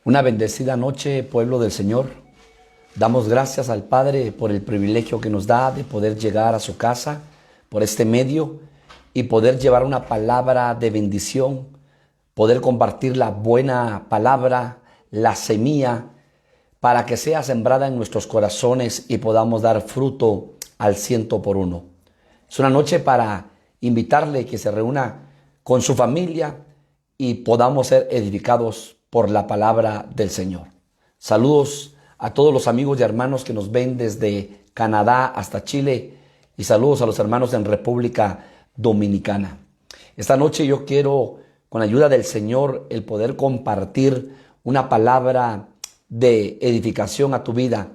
Una bendecida noche, pueblo del Señor. Damos gracias al Padre por el privilegio que nos da de poder llegar a su casa por este medio y poder llevar una palabra de bendición, poder compartir la buena palabra, la semilla, para que sea sembrada en nuestros corazones y podamos dar fruto al 100 por 1. Es una noche para invitarle que se reúna con su familia y podamos ser edificados por la palabra del Señor. Saludos a todos los amigos y hermanos que nos ven desde Canadá hasta Chile y saludos a los hermanos en República Dominicana. Esta noche yo quiero, con la ayuda del Señor, el poder compartir una palabra de edificación a tu vida,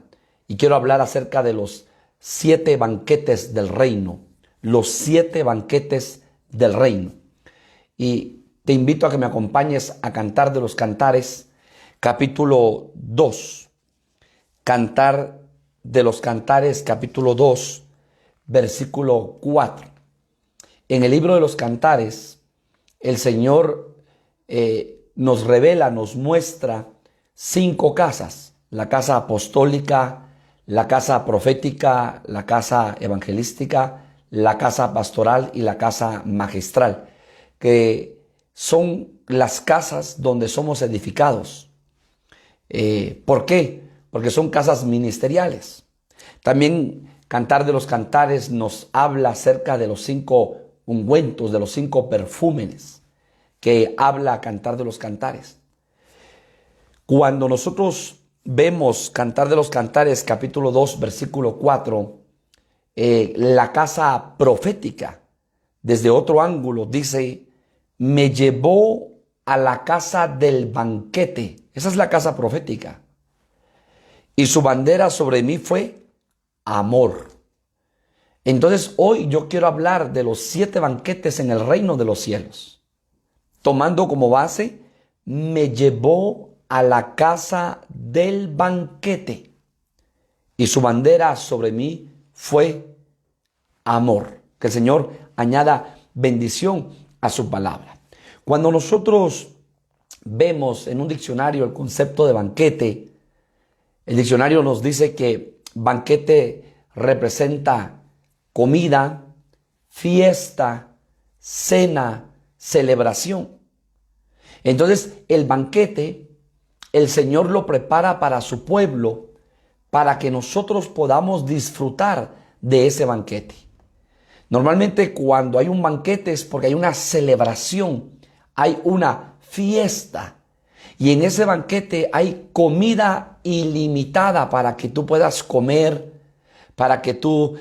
y quiero hablar acerca de los 7 banquetes del reino, los 7 banquetes del reino. Y te invito a que me acompañes a Cantar de los Cantares, capítulo 2. Cantar de los Cantares, capítulo 2, versículo 4. En el libro de los Cantares, el Señor nos revela, nos muestra 5 casas: la casa apostólica, la casa profética, la casa evangelística, la casa pastoral y la casa magistral, que son las casas donde somos edificados. ¿Por qué? Porque son casas ministeriales. También Cantar de los Cantares nos habla acerca de los 5 ungüentos, de los 5 perfumes que habla Cantar de los Cantares. Cuando nosotros vemos Cantar de los Cantares, capítulo 2, versículo 4, la casa profética, desde otro ángulo, dice: me llevó a la casa del banquete. Esa es la casa profética. Y su bandera sobre mí fue amor. Entonces hoy yo quiero hablar de los 7 banquetes en el reino de los cielos, tomando como base: me llevó a la casa del banquete y su bandera sobre mí fue amor. Que el Señor añada bendición a su palabra. Cuando nosotros vemos en un diccionario el concepto de banquete, el diccionario nos dice que banquete representa comida, fiesta, cena, celebración. Entonces, el banquete, el Señor lo prepara para su pueblo, para que nosotros podamos disfrutar de ese banquete. Normalmente cuando hay un banquete es porque hay una celebración, hay una fiesta. Y en ese banquete hay comida ilimitada para que tú puedas comer, para que tú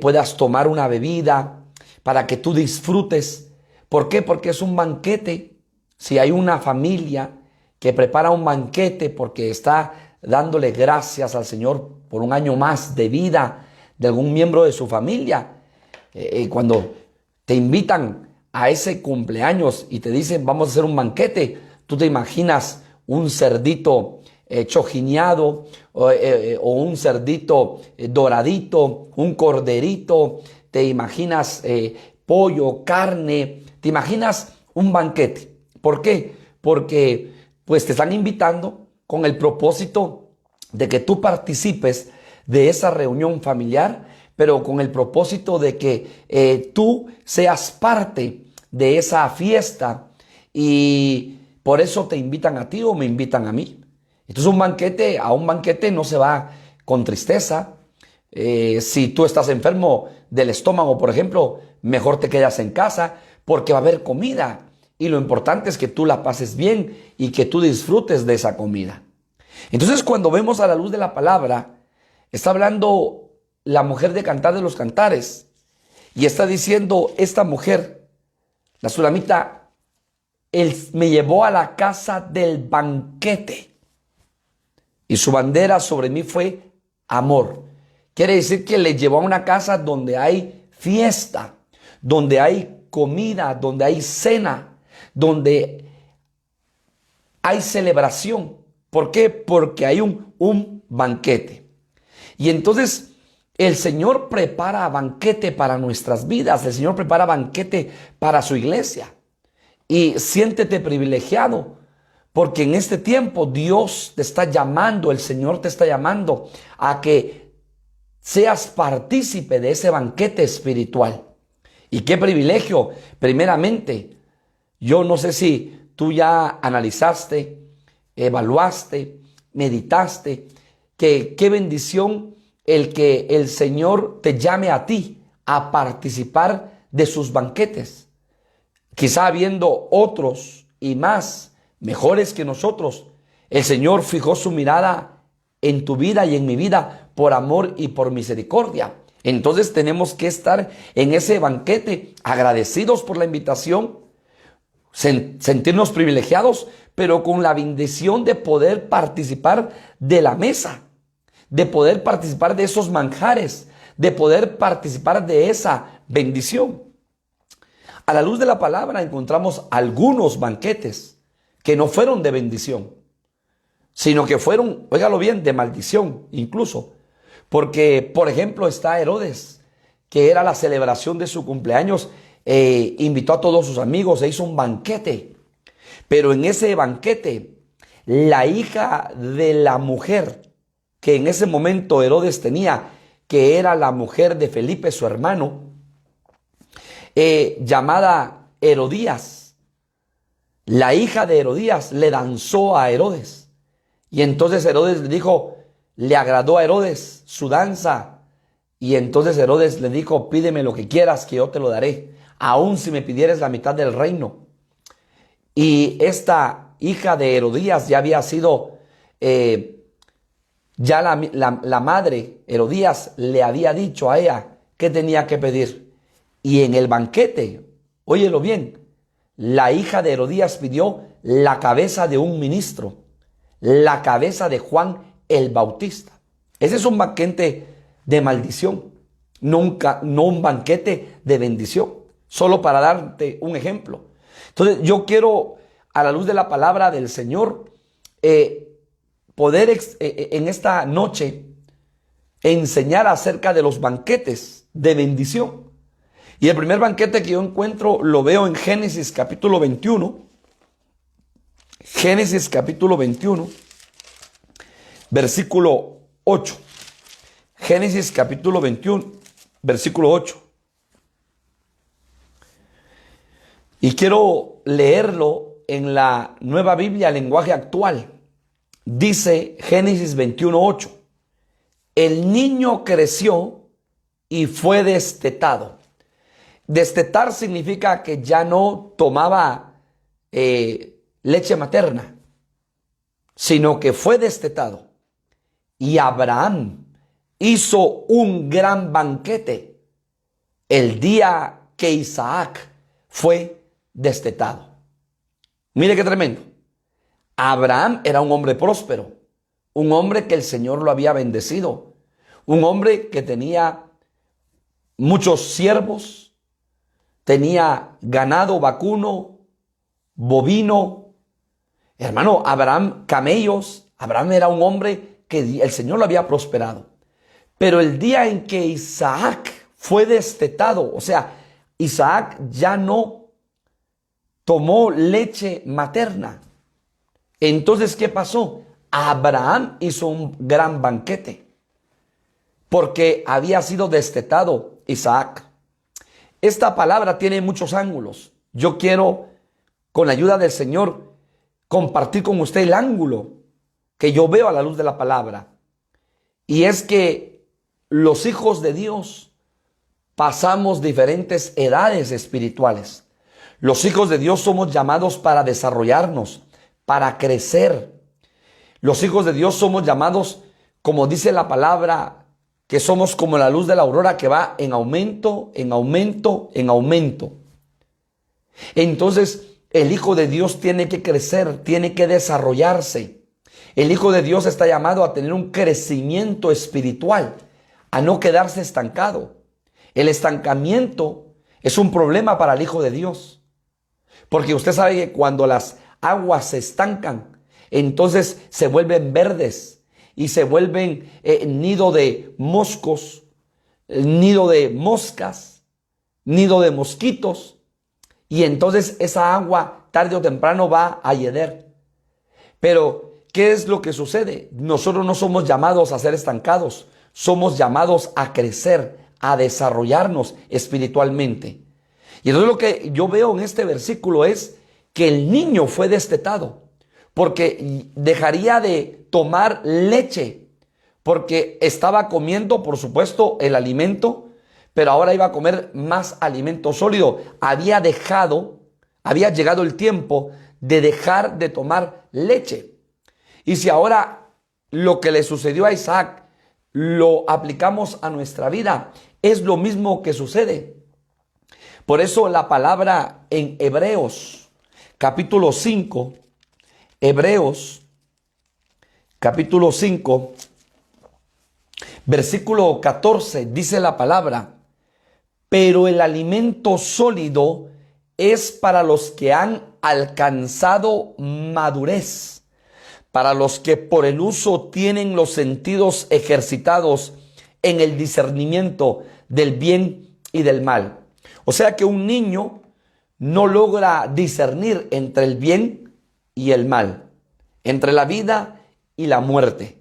puedas tomar una bebida, para que tú disfrutes. ¿Por qué? Porque es un banquete. Si hay una familia que prepara un banquete porque está dándole gracias al Señor por un año más de vida de algún miembro de su familia, cuando te invitan a ese cumpleaños y te dicen vamos a hacer un banquete, tú te imaginas un cerdito chojineado o un cerdito doradito, un corderito, te imaginas pollo, carne, te imaginas un banquete. ¿Por qué? Porque pues te están invitando con el propósito de que tú participes de esa reunión familiar, pero con el propósito de que tú seas parte de esa fiesta, y por eso te invitan a ti o me invitan a mí. Entonces a un banquete no se va con tristeza. Si tú estás enfermo del estómago, por ejemplo, mejor te quedas en casa porque va a haber comida. Y lo importante es que tú la pases bien y que tú disfrutes de esa comida. Entonces, cuando vemos a la luz de la palabra, está hablando la mujer de Cantar de los Cantares y está diciendo esta mujer, la sulamita: él me llevó a la casa del banquete y su bandera sobre mí fue amor. Quiere decir que le llevó a una casa donde hay fiesta, donde hay comida, donde hay cena, donde hay celebración. ¿Por qué? Porque hay un banquete. Y entonces el Señor prepara banquete para nuestras vidas. El Señor prepara banquete para su iglesia. Y siéntete privilegiado Porque en este tiempo Dios te está llamando, el Señor te está llamando a que seas partícipe de ese banquete espiritual. Y qué privilegio, primeramente. Yo no sé si tú ya analizaste, evaluaste, meditaste, que qué bendición el que el Señor te llame a ti a participar de sus banquetes. Quizá habiendo otros y más mejores que nosotros, el Señor fijó su mirada en tu vida y en mi vida por amor y por misericordia. Entonces tenemos que estar en ese banquete agradecidos por la invitación, sentirnos privilegiados, pero con la bendición de poder participar de la mesa, de poder participar de esos manjares, de poder participar de esa bendición. A la luz de la palabra encontramos algunos banquetes que no fueron de bendición, sino que fueron, óigalo bien, de maldición incluso. Porque, por ejemplo, está Herodes, que era la celebración de su cumpleaños, invitó a todos sus amigos, e hizo un banquete. Pero en ese banquete, la hija de la mujer que en ese momento Herodes tenía, que era la mujer de Felipe, su hermano, llamada Herodías, la hija de Herodías le danzó a Herodes. Y entonces Herodes le dijo, le agradó a Herodes su danza. Y entonces Herodes le dijo, pídeme lo que quieras que yo te lo daré, aun si me pidieres la mitad del reino. Y esta hija de Herodías ya había sido, ya la madre Herodías le había dicho a ella qué tenía que pedir. Y en el banquete, óyelo bien, la hija de Herodías pidió la cabeza de un ministro, la cabeza de Juan el Bautista. Ese es un banquete de maldición, nunca, no un banquete de bendición. Solo para darte un ejemplo. Entonces yo quiero, a la luz de la palabra del Señor, poder en esta noche enseñar acerca de los banquetes de bendición. Y el primer banquete que yo encuentro lo veo en Génesis capítulo 21. Génesis capítulo 21, versículo 8. Génesis capítulo 21, versículo 8. Y quiero leerlo en la Nueva Biblia, lenguaje actual. Dice Génesis 21, 8. El niño creció y fue destetado. Destetar significa que ya no tomaba leche materna, sino que fue destetado. Y Abraham hizo un gran banquete el día que Isaac fue destetado. Mire qué tremendo. Abraham era un hombre próspero, un hombre que el Señor lo había bendecido, un hombre que tenía muchos siervos, tenía ganado vacuno, bovino. Hermano, Abraham, camellos. Abraham era un hombre que el Señor lo había prosperado. Pero el día en que Isaac fue destetado, o sea, Isaac ya no tomó leche materna. Entonces, ¿qué pasó? Abraham hizo un gran banquete porque había sido destetado Isaac. Esta palabra tiene muchos ángulos. Yo quiero, con la ayuda del Señor, compartir con usted el ángulo que yo veo a la luz de la palabra. Y es que los hijos de Dios pasamos diferentes edades espirituales. Los hijos de Dios somos llamados para desarrollarnos, para crecer. Los hijos de Dios somos llamados, como dice la palabra, que somos como la luz de la aurora que va en aumento, en aumento, en aumento. Entonces, el hijo de Dios tiene que crecer, tiene que desarrollarse. El hijo de Dios está llamado a tener un crecimiento espiritual, a no quedarse estancado. El estancamiento es un problema para el hijo de Dios. Porque usted sabe que cuando las aguas se estancan, entonces se vuelven verdes y se vuelven nido de moscos, nido de moscas, nido de mosquitos. Y entonces esa agua tarde o temprano va a hieder. Pero, ¿qué es lo que sucede? Nosotros no somos llamados a ser estancados, somos llamados a crecer, a desarrollarnos espiritualmente. Y entonces lo que yo veo en este versículo es que el niño fue destetado, porque dejaría de tomar leche, porque estaba comiendo, por supuesto, el alimento, pero ahora iba a comer más alimento sólido. Había llegado el tiempo de dejar de tomar leche. Y si ahora lo que le sucedió a Isaac lo aplicamos a nuestra vida, es lo mismo que sucede. Por eso la palabra en Hebreos, capítulo 5, Hebreos, capítulo 5, versículo 14, dice la palabra: pero el alimento sólido es para los que han alcanzado madurez, para los que por el uso tienen los sentidos ejercitados en el discernimiento del bien y del mal. O sea que un niño no logra discernir entre el bien y el mal, entre la vida y la muerte,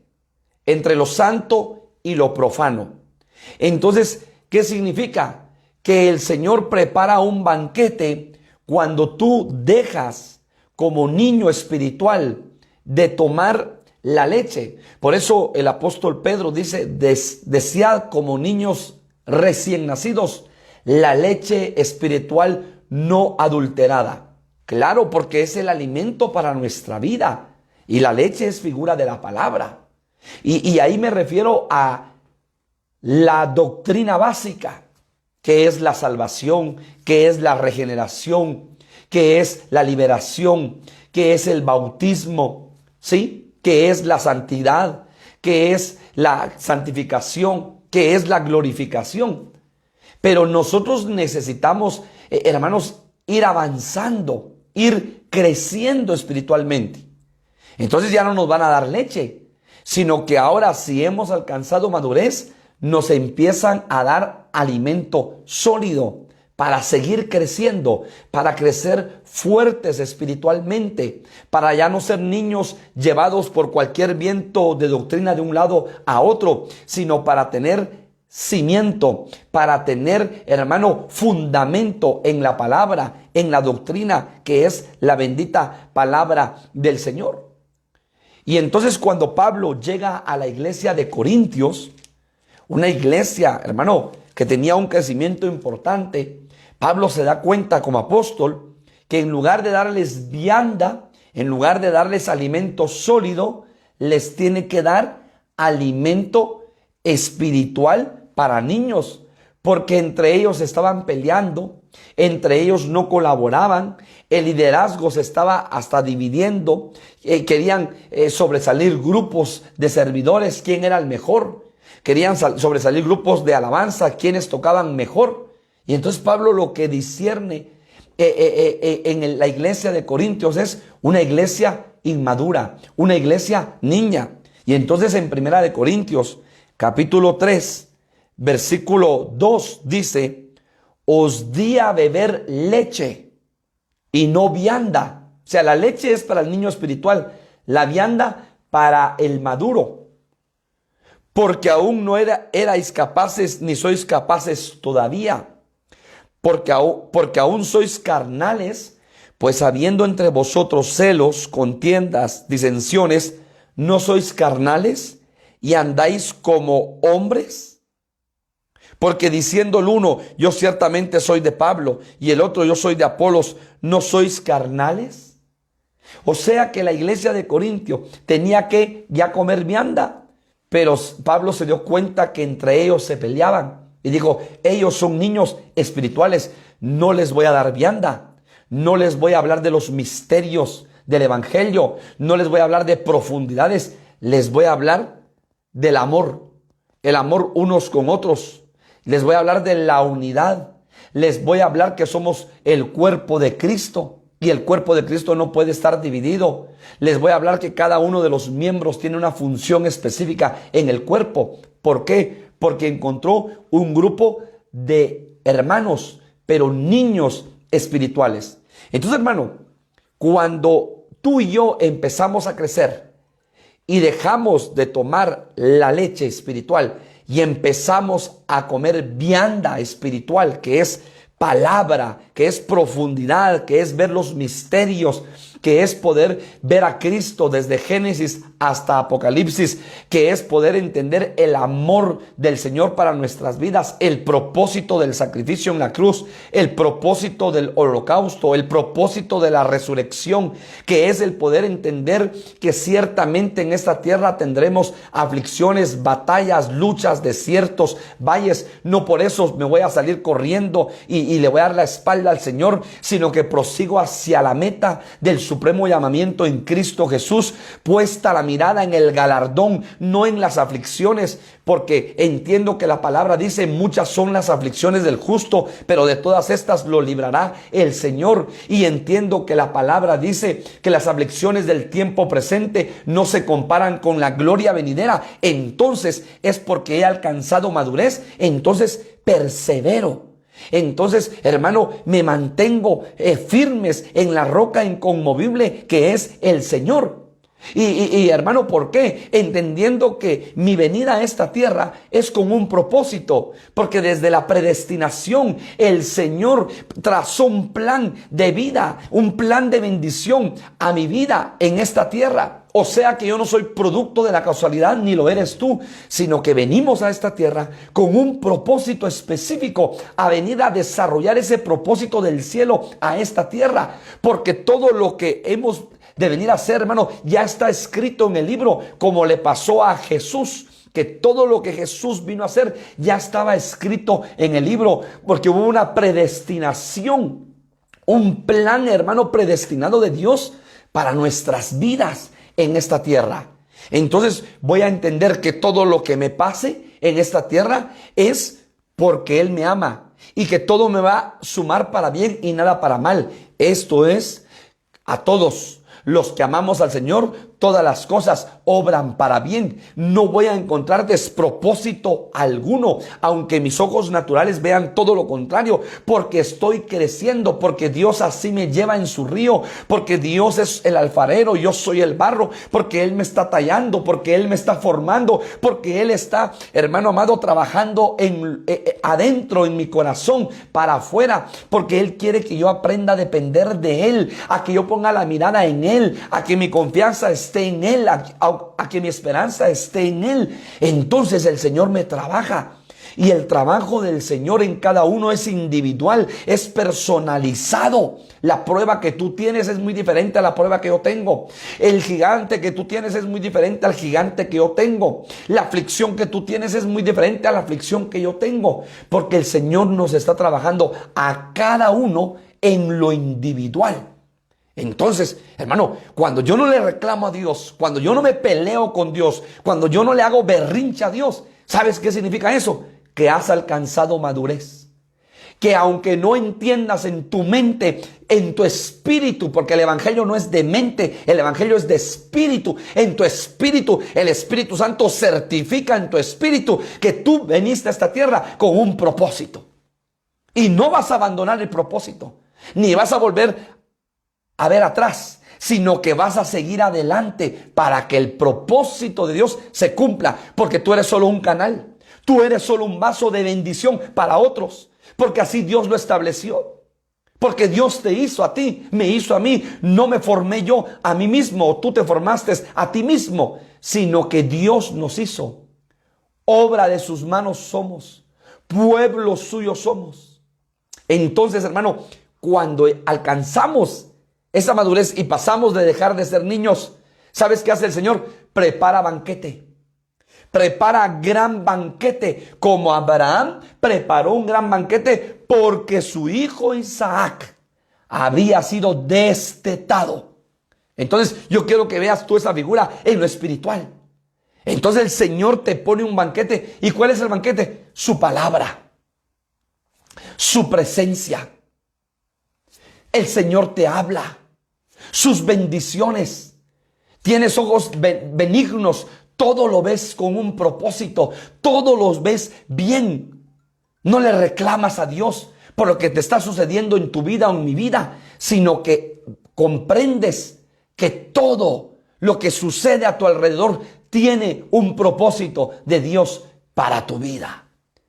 entre lo santo y lo profano. Entonces, ¿qué significa? Que el Señor prepara un banquete cuando tú dejas como niño espiritual de tomar la leche. Por eso el apóstol Pedro dice: desead como niños recién nacidos la leche espiritual no adulterada. Claro, porque es el alimento para nuestra vida y la leche es figura de la palabra. Y ahí me refiero a la doctrina básica, que es la salvación, que es la regeneración, que es la liberación, que es el bautismo, ¿sí? Que es la santidad, que es la santificación, que es la glorificación. Pero nosotros necesitamos, hermanos, ir avanzando, ir creciendo espiritualmente. Entonces ya no nos van a dar leche, sino que ahora, si hemos alcanzado madurez, nos empiezan a dar alimento sólido para seguir creciendo, para crecer fuertes espiritualmente, para ya no ser niños llevados por cualquier viento de doctrina de un lado a otro, sino para tener cimiento, para tener, hermano, fundamento en la palabra, en la doctrina que es la bendita palabra del Señor. Y entonces cuando Pablo llega a la iglesia de Corintios, una iglesia, hermano, que tenía un crecimiento importante, Pablo se da cuenta como apóstol que en lugar de darles vianda, en lugar de darles alimento sólido, les tiene que dar alimento espiritual para niños, porque entre ellos estaban peleando, entre ellos no colaboraban, el liderazgo se estaba hasta dividiendo, querían sobresalir grupos de servidores, quién era el mejor. Querían sobresalir grupos de alabanza, quienes tocaban mejor. Y entonces Pablo lo que discierne en la iglesia de Corintios es una iglesia inmadura, una iglesia niña. Y entonces en Primera de Corintios, capítulo 3, versículo 2, dice: os di a beber leche y no vianda. O sea, la leche es para el niño espiritual, la vianda para el maduro. Porque aún no erais capaces, ni sois capaces todavía. Porque aún sois carnales, pues habiendo entre vosotros celos, contiendas, disensiones, ¿no sois carnales y andáis como hombres? Porque diciendo el uno, yo ciertamente soy de Pablo, y el otro, yo soy de Apolos, ¿no sois carnales? O sea que la iglesia de Corintio tenía que ya comer vianda. Pero Pablo se dio cuenta que entre ellos se peleaban y dijo: ellos son niños espirituales, no les voy a dar vianda, no les voy a hablar de los misterios del evangelio, no les voy a hablar de profundidades, les voy a hablar del amor, el amor unos con otros, les voy a hablar de la unidad, les voy a hablar que somos el cuerpo de Cristo. Y el cuerpo de Cristo no puede estar dividido. Les voy a hablar que cada uno de los miembros tiene una función específica en el cuerpo. ¿Por qué? Porque encontró un grupo de hermanos, pero niños espirituales. Entonces, hermano, cuando tú y yo empezamos a crecer y dejamos de tomar la leche espiritual y empezamos a comer vianda espiritual, que es palabra, que es profundidad, que es ver los misterios, que es poder ver a Cristo desde Génesis hasta Apocalipsis, que es poder entender el amor del Señor para nuestras vidas, el propósito del sacrificio en la cruz, el propósito del holocausto, el propósito de la resurrección, que es el poder entender que ciertamente en esta tierra tendremos aflicciones, batallas, luchas, desiertos, valles. No por eso me voy a salir corriendo y le voy a dar la espalda al Señor, sino que prosigo hacia la meta del supremo llamamiento en Cristo Jesús, puesta la mirada en el galardón, no en las aflicciones, porque entiendo que la palabra dice: muchas son las aflicciones del justo, pero de todas estas lo librará el Señor. Y entiendo que la palabra dice que las aflicciones del tiempo presente no se comparan con la gloria venidera. Entonces es porque he alcanzado madurez, entonces persevero. Entonces, hermano, me mantengo firmes en la roca inconmovible que es el Señor. Y hermano, ¿por qué? Entendiendo que mi venida a esta tierra es con un propósito, porque desde la predestinación el Señor trazó un plan de vida, un plan de bendición a mi vida en esta tierra. O sea que yo no soy producto de la casualidad, ni lo eres tú, sino que venimos a esta tierra con un propósito específico, a venir a desarrollar ese propósito del cielo a esta tierra, porque todo lo que hemos de venir a hacer, hermano, ya está escrito en el libro, como le pasó a Jesús, que todo lo que Jesús vino a hacer ya estaba escrito en el libro, porque hubo una predestinación, un plan, hermano, predestinado de Dios para nuestras vidas en esta tierra. Entonces voy a entender que todo lo que me pase en esta tierra es porque Él me ama, y que todo me va a sumar para bien y nada para mal. Esto es, a todos los que amamos al Señor, todas las cosas obran para bien. No voy a encontrar despropósito alguno, aunque mis ojos naturales vean todo lo contrario, porque estoy creciendo, porque Dios así me lleva en su río, porque Dios es el alfarero, yo soy el barro, porque Él me está tallando, porque Él me está formando, porque Él está, hermano amado, trabajando adentro en mi corazón para afuera, porque Él quiere que yo aprenda a depender de Él, a que yo ponga la mirada en Él, a que mi confianza esté en Él, a que mi esperanza esté en Él. Entonces el Señor me trabaja, y el trabajo del Señor en cada uno es individual, es personalizado. La prueba que tú tienes es muy diferente a la prueba que yo tengo. El gigante que tú tienes es muy diferente al gigante que yo tengo. La aflicción que tú tienes es muy diferente a la aflicción que yo tengo, porque el Señor nos está trabajando a cada uno en lo individual. Entonces, hermano, cuando yo no le reclamo a Dios, cuando yo no me peleo con Dios, cuando yo no le hago berrinche a Dios, ¿sabes qué significa eso? Que has alcanzado madurez. Que aunque no entiendas en tu mente, en tu espíritu, porque el evangelio no es de mente, el evangelio es de espíritu. En tu espíritu, el Espíritu Santo certifica en tu espíritu que tú veniste a esta tierra con un propósito. Y no vas a abandonar el propósito, ni vas a volver a ver atrás, sino que vas a seguir adelante para que el propósito de Dios se cumpla, porque tú eres solo un canal, tú eres solo un vaso de bendición para otros, porque así Dios lo estableció, porque Dios te hizo a ti, me hizo a mí. No me formé yo a mí mismo, o tú te formaste a ti mismo, sino que Dios nos hizo. Obra de sus manos somos, pueblo suyo somos. Entonces, hermano, cuando alcanzamos esa madurez y pasamos de dejar de ser niños, ¿sabes qué hace el Señor? Prepara banquete. Prepara gran banquete, como Abraham preparó un gran banquete porque su hijo Isaac había sido destetado. Entonces yo quiero que veas tú esa figura en lo espiritual. Entonces el Señor te pone un banquete. ¿Y cuál es el banquete? Su palabra, su presencia. El Señor te habla, sus bendiciones. Tienes ojos benignos, todo lo ves con un propósito, todo lo ves bien. No le reclamas a Dios por lo que te está sucediendo en tu vida o en mi vida, sino que comprendes que todo lo que sucede a tu alrededor tiene un propósito de Dios para tu vida.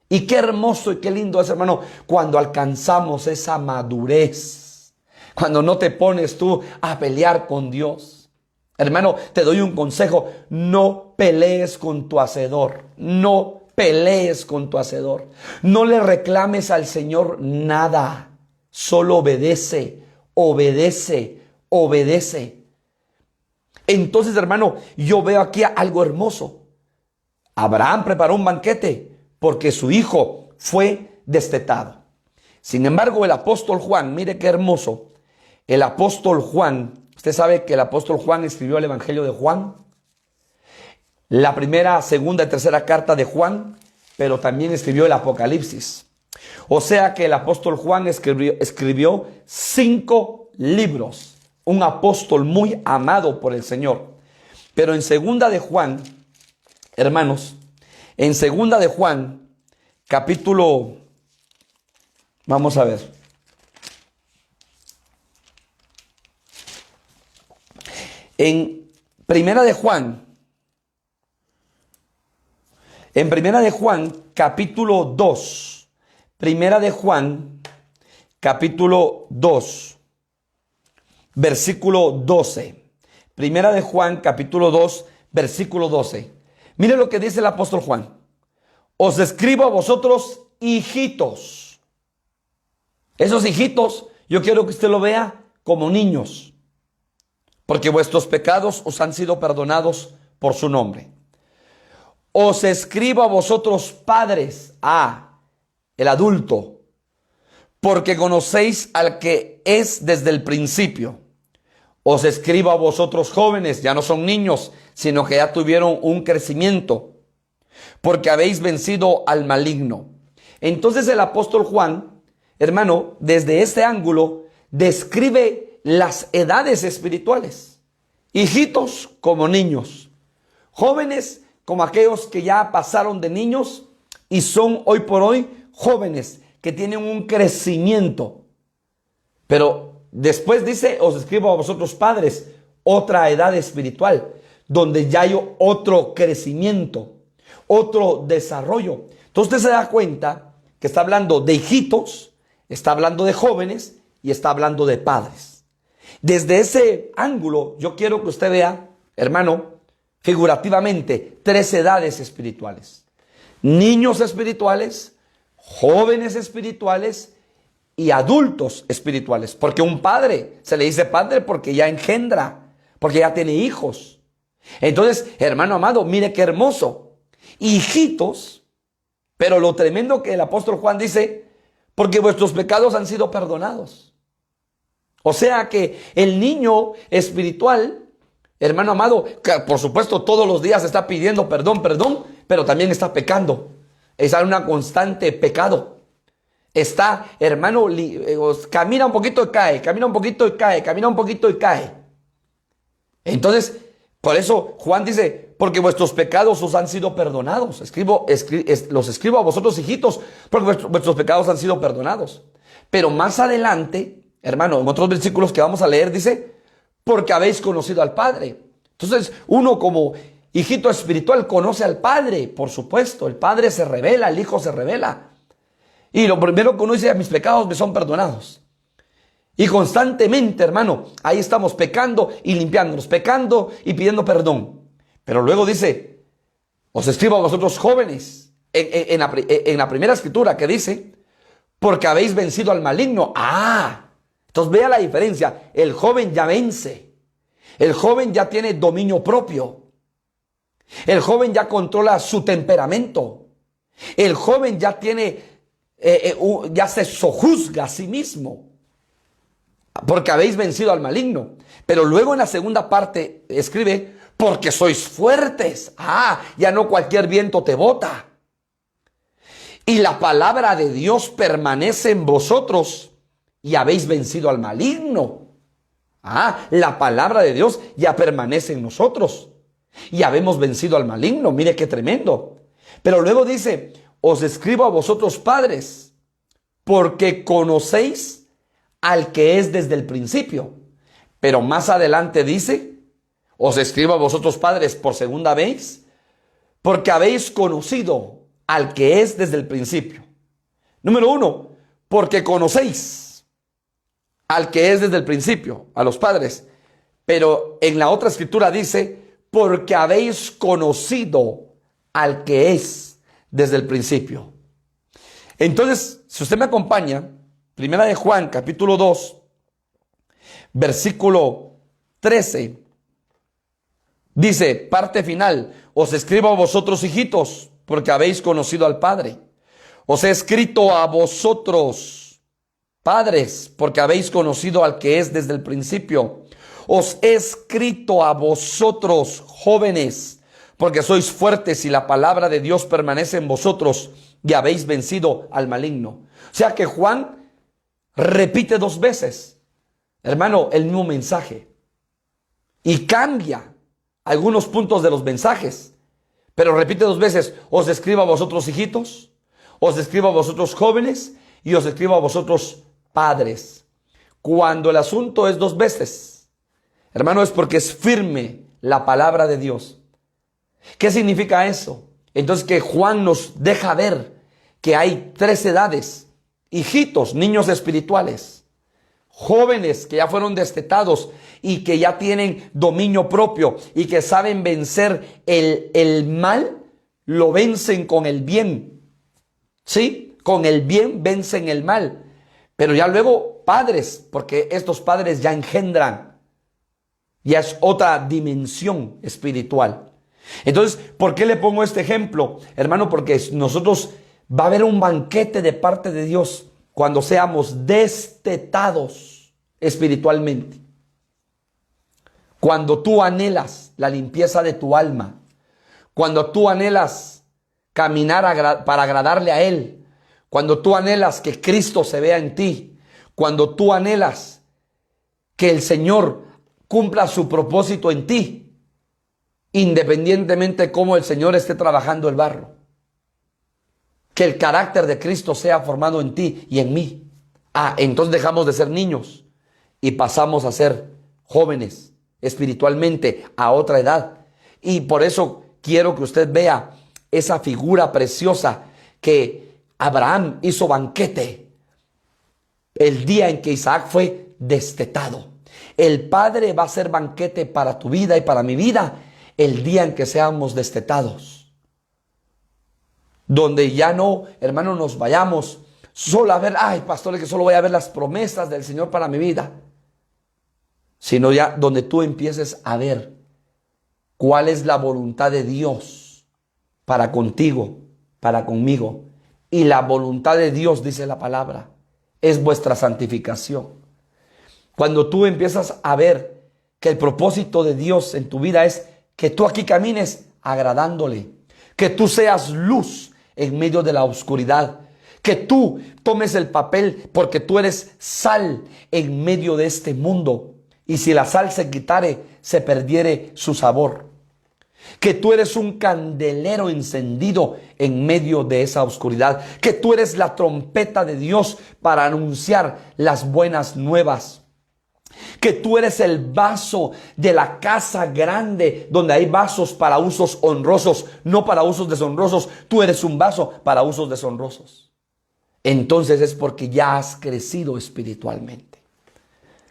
Y qué hermoso y qué lindo es, hermano, cuando alcanzamos esa madurez, cuando no te pones tú a pelear con Dios. Hermano, te doy un consejo: no pelees con tu hacedor, no pelees con tu hacedor, no le reclames al Señor nada, solo obedece, obedece, obedece. Entonces, hermano, yo veo aquí algo hermoso. Abraham preparó un banquete porque su hijo fue destetado. Sin embargo, el apóstol Juan, mire qué hermoso, el apóstol Juan, usted sabe que el apóstol Juan escribió el Evangelio de Juan, la primera, segunda y tercera carta de Juan, pero también escribió el Apocalipsis. O sea que el apóstol Juan escribió 5 libros, un apóstol muy amado por el Señor. Pero en segunda de Juan, hermanos, en segunda de Juan, capítulo, vamos a ver. En primera de Juan, capítulo 2, primera de Juan, capítulo 2, versículo 12. Primera de Juan, capítulo 2, versículo 12. Mire lo que dice el apóstol Juan. Os escribo a vosotros, hijitos. Esos hijitos, yo quiero que usted lo vea como niños, porque vuestros pecados os han sido perdonados por su nombre. Os escribo a vosotros, padres, el adulto, porque conocéis al que es desde el principio. Os escribo a vosotros, jóvenes, ya no son niños, sino que ya tuvieron un crecimiento, porque habéis vencido al maligno. Entonces el apóstol Juan, hermano, desde este ángulo, describe las edades espirituales. Hijitos como niños, jóvenes como aquellos que ya pasaron de niños y son hoy por hoy jóvenes que tienen un crecimiento. Pero después dice, os escribo a vosotros, padres, otra edad espiritual, donde ya hay otro crecimiento, otro desarrollo. Entonces usted se da cuenta que está hablando de hijitos, está hablando de jóvenes y está hablando de padres. Desde ese ángulo yo quiero que usted vea, hermano, figurativamente, 3 edades espirituales: niños espirituales, jóvenes espirituales y adultos espirituales. Porque un padre se le dice padre porque ya engendra, porque ya tiene hijos. Entonces, hermano amado, mire qué hermoso. Hijitos, pero lo tremendo que el apóstol Juan dice, porque vuestros pecados han sido perdonados. O sea que el niño espiritual, hermano amado, que por supuesto todos los días está pidiendo perdón, pero también está pecando. Está en una constante pecado. Está, hermano, camina un poquito y cae, camina un poquito y cae, camina un poquito y cae. Entonces, por eso Juan dice, porque vuestros pecados os han sido perdonados. Los escribo a vosotros, hijitos, porque vuestros pecados han sido perdonados. Pero más adelante, hermano, en otros versículos que vamos a leer, dice, porque habéis conocido al Padre. Entonces, uno como hijito espiritual conoce al Padre, por supuesto. El Padre se revela, el Hijo se revela. Y lo primero que uno dice, mis pecados me son perdonados. Y constantemente, hermano, ahí estamos pecando y limpiándonos, pecando y pidiendo perdón. Pero luego dice, os escribo a vosotros, jóvenes, en la primera escritura que dice, porque habéis vencido al maligno. Entonces vea la diferencia. El joven ya vence. El joven ya tiene dominio propio. El joven ya controla su temperamento. El joven ya tiene, ya se sojuzga a sí mismo. Porque habéis vencido al maligno. Pero luego en la segunda parte escribe, porque sois fuertes. Ya no cualquier viento te bota. Y la palabra de Dios permanece en vosotros y habéis vencido al maligno. La palabra de Dios ya permanece en nosotros y habemos vencido al maligno. Mire qué tremendo. Pero luego dice, os escribo a vosotros, padres, porque conocéis al que es desde el principio. Pero más adelante dice, os escribo a vosotros padres por segunda vez, porque habéis conocido al que es desde el principio. Número 1, porque conocéis al que es desde el principio, a los padres. Pero en la otra escritura dice, porque habéis conocido al que es desde el principio. Entonces, si usted me acompaña, Primera de Juan, capítulo 2, versículo 13, dice, parte final, os escribo a vosotros, hijitos, porque habéis conocido al Padre. Os he escrito a vosotros, padres, porque habéis conocido al que es desde el principio. Os he escrito a vosotros, jóvenes, porque sois fuertes y la palabra de Dios permanece en vosotros y habéis vencido al maligno. O sea que Juan repite 2 veces, hermano, el mismo mensaje. Y cambia algunos puntos de los mensajes, pero repite 2 veces, os escribo a vosotros, hijitos, os escribo a vosotros, jóvenes, y os escribo a vosotros, padres. Cuando el asunto es 2 veces, hermano, es porque es firme la palabra de Dios. ¿Qué significa eso? Entonces que Juan nos deja ver que hay 3 edades: hijitos, niños espirituales; jóvenes que ya fueron destetados y que ya tienen dominio propio y que saben vencer el mal, lo vencen con el bien. ¿Sí? Con el bien vencen el mal. Pero ya luego padres, porque estos padres ya engendran. Ya es otra dimensión espiritual. Entonces, ¿por qué le pongo este ejemplo? Hermano, porque nosotros va a haber un banquete de parte de Dios cuando seamos destetados espiritualmente. Cuando tú anhelas la limpieza de tu alma, cuando tú anhelas caminar para agradarle a Él, cuando tú anhelas que Cristo se vea en ti, cuando tú anhelas que el Señor cumpla su propósito en ti, independientemente de cómo el Señor esté trabajando el barro. Que el carácter de Cristo sea formado en ti y en mí. Entonces dejamos de ser niños y pasamos a ser jóvenes espiritualmente a otra edad. Y por eso quiero que usted vea esa figura preciosa que Abraham hizo banquete el día en que Isaac fue destetado. El Padre va a hacer banquete para tu vida y para mi vida el día en que seamos destetados. Donde ya no, hermano, nos vayamos solo a ver, ay, pastor, que solo voy a ver las promesas del Señor para mi vida. Sino ya donde tú empieces a ver cuál es la voluntad de Dios para contigo, para conmigo. Y la voluntad de Dios, dice la palabra, es vuestra santificación. Cuando tú empiezas a ver que el propósito de Dios en tu vida es que tú aquí camines agradándole, que tú seas luz en medio de la oscuridad, que tú tomes el papel porque tú eres sal en medio de este mundo, y si la sal se quitare, se perdiere su sabor. Que tú eres un candelero encendido en medio de esa oscuridad, que tú eres la trompeta de Dios para anunciar las buenas nuevas, que tú eres el vaso de la casa grande donde hay vasos para usos honrosos, no para usos deshonrosos. Tú eres un vaso para usos deshonrosos. Entonces es porque ya has crecido espiritualmente.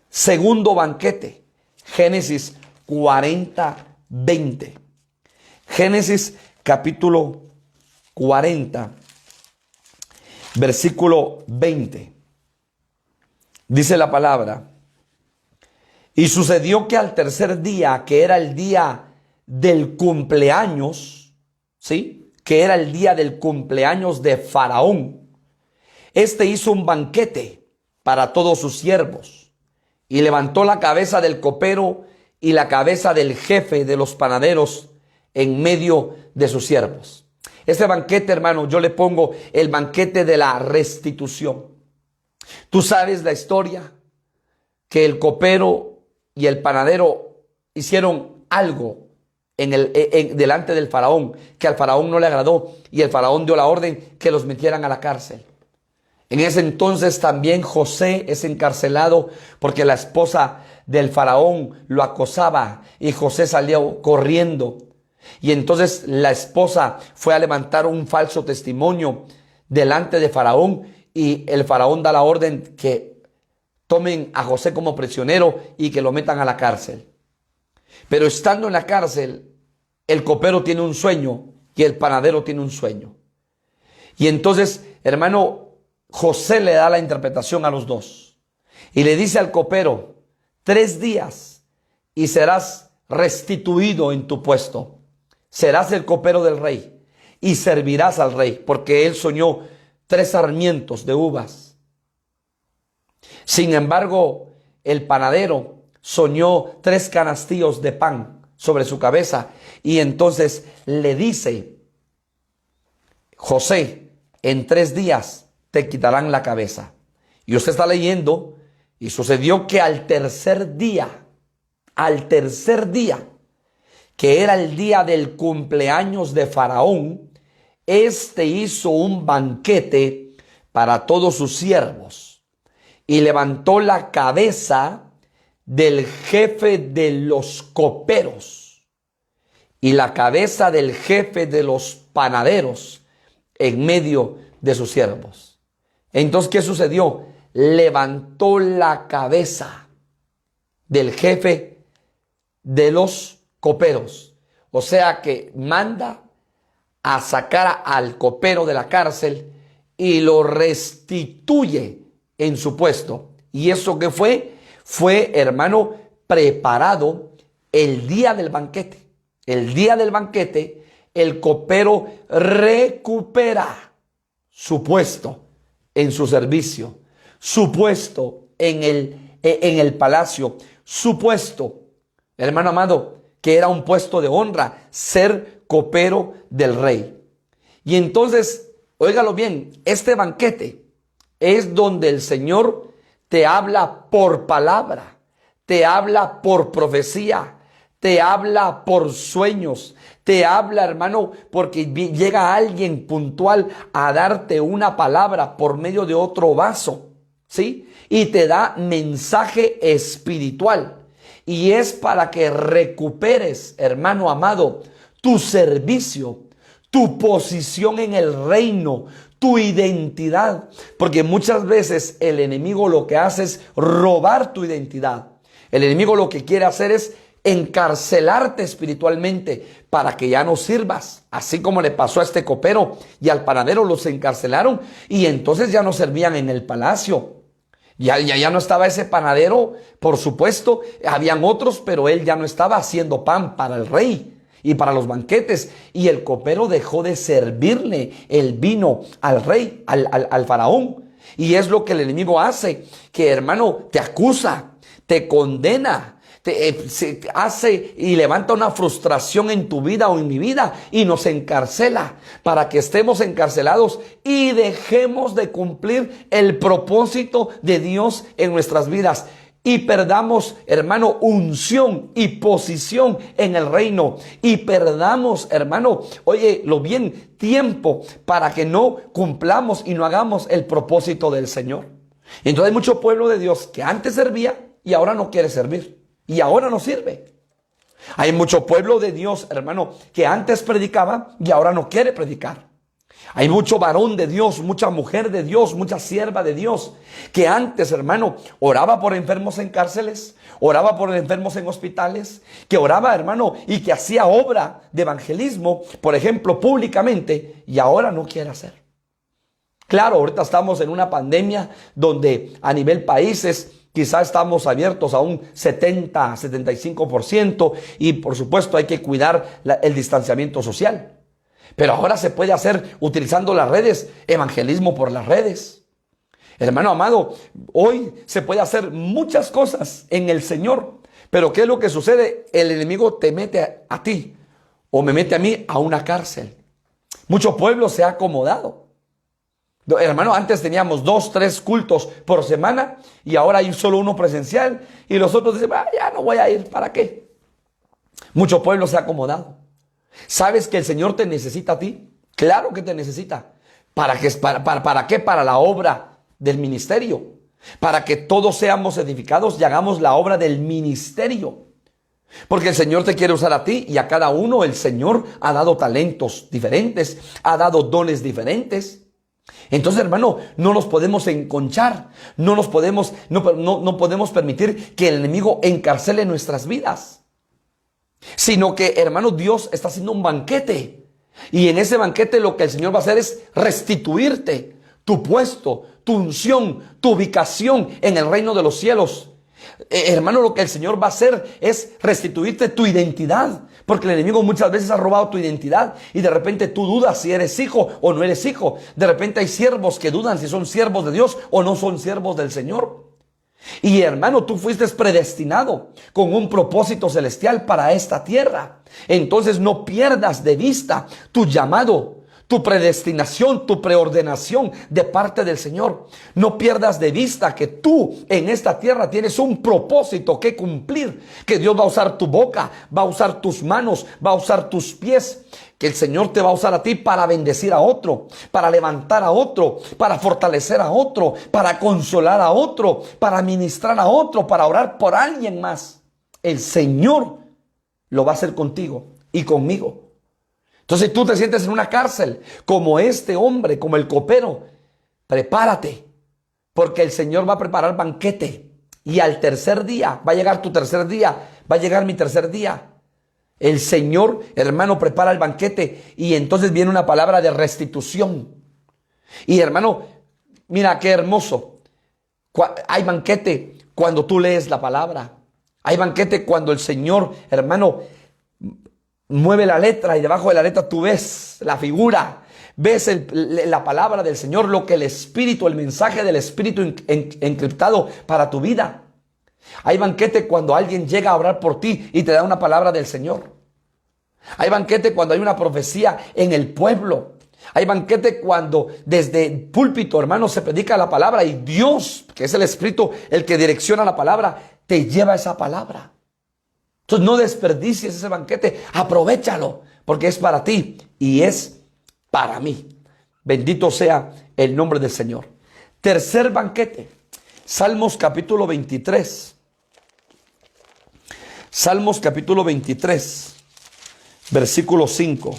Segundo banquete, Génesis 40:20. Génesis capítulo 40, versículo 20. Dice la palabra: y sucedió que al tercer día, que era el día del cumpleaños, ¿sí? Que era el día del cumpleaños de Faraón, este hizo un banquete para todos sus siervos y levantó la cabeza del copero y la cabeza del jefe de los panaderos en medio de sus siervos. Este banquete, hermano, yo le pongo el banquete de la restitución. Tú sabes la historia, que el copero y el panadero hicieron algo delante del faraón, que al faraón no le agradó, y el faraón dio la orden que los metieran a la cárcel. En ese entonces también José es encarcelado porque la esposa del faraón lo acosaba y José salió corriendo. Y entonces la esposa fue a levantar un falso testimonio delante de faraón y el faraón da la orden que tomen a José como prisionero y que lo metan a la cárcel. Pero estando en la cárcel, el copero tiene un sueño y el panadero tiene un sueño. Y entonces, hermano, José le da la interpretación a los dos. Y le dice al copero, 3 días y serás restituido en tu puesto. Serás el copero del rey y servirás al rey, porque él soñó 3 sarmientos de uvas. Sin embargo, el panadero soñó 3 canastillos de pan sobre su cabeza. Y entonces le dice, José, en 3 días te quitarán la cabeza. Y usted está leyendo, y sucedió que al tercer día, que era el día del cumpleaños de Faraón, éste hizo un banquete para todos sus siervos y levantó la cabeza del jefe de los coperos y la cabeza del jefe de los panaderos en medio de sus siervos. Entonces, ¿qué sucedió? Levantó la cabeza del jefe de los coperos. O sea que manda a sacar al copero de la cárcel y lo restituye en su puesto. ¿Y eso qué fue? Fue, hermano, preparado el día del banquete. El día del banquete, el copero recupera su puesto en su servicio, su puesto en el palacio, su puesto, hermano amado, que era un puesto de honra, ser copero del rey. Y entonces, óigalo bien, este banquete es donde el Señor te habla por palabra, te habla por profecía, te habla por sueños, te habla, hermano, porque llega alguien puntual a darte una palabra por medio de otro vaso, ¿sí? Y te da mensaje espiritual. Y es para que recuperes, hermano amado, tu servicio, tu posición en el reino, tu identidad. Porque muchas veces el enemigo lo que hace es robar tu identidad. El enemigo lo que quiere hacer es encarcelarte espiritualmente para que ya no sirvas, así como le pasó a este copero y al panadero. Los encarcelaron y entonces ya no servían en el palacio. Ya no estaba ese panadero, por supuesto, habían otros, pero él ya no estaba haciendo pan para el rey y para los banquetes. Y el copero dejó de servirle el vino al rey, al faraón. Y es lo que el enemigo hace, que, hermano, te acusa, te condena, se hace y levanta una frustración en tu vida o en mi vida y nos encarcela para que estemos encarcelados y dejemos de cumplir el propósito de Dios en nuestras vidas y perdamos, hermano, unción y posición en el reino y perdamos, hermano, oye, lo bien, tiempo para que no cumplamos y no hagamos el propósito del Señor. Entonces hay mucho pueblo de Dios que antes servía y ahora no quiere servir. Y ahora no sirve. Hay mucho pueblo de Dios, hermano, que antes predicaba y ahora no quiere predicar. Hay mucho varón de Dios, mucha mujer de Dios, mucha sierva de Dios, que antes, hermano, oraba por enfermos en cárceles, oraba por enfermos en hospitales, que oraba, hermano, y que hacía obra de evangelismo, por ejemplo, públicamente, y ahora no quiere hacer. Claro, ahorita estamos en una pandemia donde a nivel países quizás estamos abiertos a un 70-75% y por supuesto hay que cuidar el distanciamiento social. Pero ahora se puede hacer utilizando las redes, evangelismo por las redes. Hermano amado, hoy se puede hacer muchas cosas en el Señor. Pero ¿qué es lo que sucede? El enemigo te mete a ti o me mete a mí a una cárcel. Mucho pueblo se ha acomodado. Hermano, antes teníamos 2, 3 cultos por semana y ahora hay solo uno presencial y los otros dicen, ya no voy a ir, ¿para qué? Mucho pueblo se ha acomodado. ¿Sabes que el Señor te necesita a ti? Claro que te necesita. ¿Para qué? ¿Para qué? Para la obra del ministerio. para que todos seamos edificados y hagamos la obra del ministerio. Porque el Señor te quiere usar a ti y a cada uno el Señor ha dado talentos diferentes, ha dado dones diferentes. Entonces, hermano, no nos podemos enconchar, no podemos permitir que el enemigo encarcele nuestras vidas. Sino que, hermano, Dios está haciendo un banquete. Y en ese banquete lo que el Señor va a hacer es restituirte tu puesto, tu unción, tu ubicación en el reino de los cielos. Hermano, lo que el Señor va a hacer es restituirte tu identidad. Porque el enemigo muchas veces ha robado tu identidad y de repente tú dudas si eres hijo o no eres hijo. De repente hay siervos que dudan si son siervos de Dios o no son siervos del Señor. Y hermano, tú fuiste predestinado con un propósito celestial para esta tierra. Entonces no pierdas de vista tu llamado, tu predestinación, tu preordenación de parte del Señor. No pierdas de vista que tú en esta tierra tienes un propósito que cumplir. Que Dios va a usar tu boca, va a usar tus manos, va a usar tus pies. Que el Señor te va a usar a ti para bendecir a otro, para levantar a otro, para fortalecer a otro, para consolar a otro, para ministrar a otro, para orar por alguien más. El Señor lo va a hacer contigo y conmigo. Entonces, si tú te sientes en una cárcel como este hombre, como el copero, prepárate, porque el Señor va a preparar banquete. Y al tercer día, va a llegar tu tercer día, va a llegar mi tercer día. El Señor, hermano, prepara el banquete y entonces viene una palabra de restitución. Y hermano, mira qué hermoso. Hay banquete cuando tú lees la palabra. Hay banquete cuando el Señor, hermano, mueve la letra y debajo de la letra tú ves la figura, ves la palabra del Señor, lo que el Espíritu, el mensaje del Espíritu encriptado para tu vida. Hay banquete cuando alguien llega a orar por ti y te da una palabra del Señor. Hay banquete cuando hay una profecía en el pueblo. Hay banquete cuando desde el púlpito, hermano, se predica la palabra y Dios, que es el Espíritu, el que direcciona la palabra, te lleva esa palabra. Entonces no desperdicies ese banquete, aprovéchalo, porque es para ti y es para mí. Bendito sea el nombre del Señor. Tercer banquete, Salmos capítulo 23. Salmos capítulo 23, versículo 5.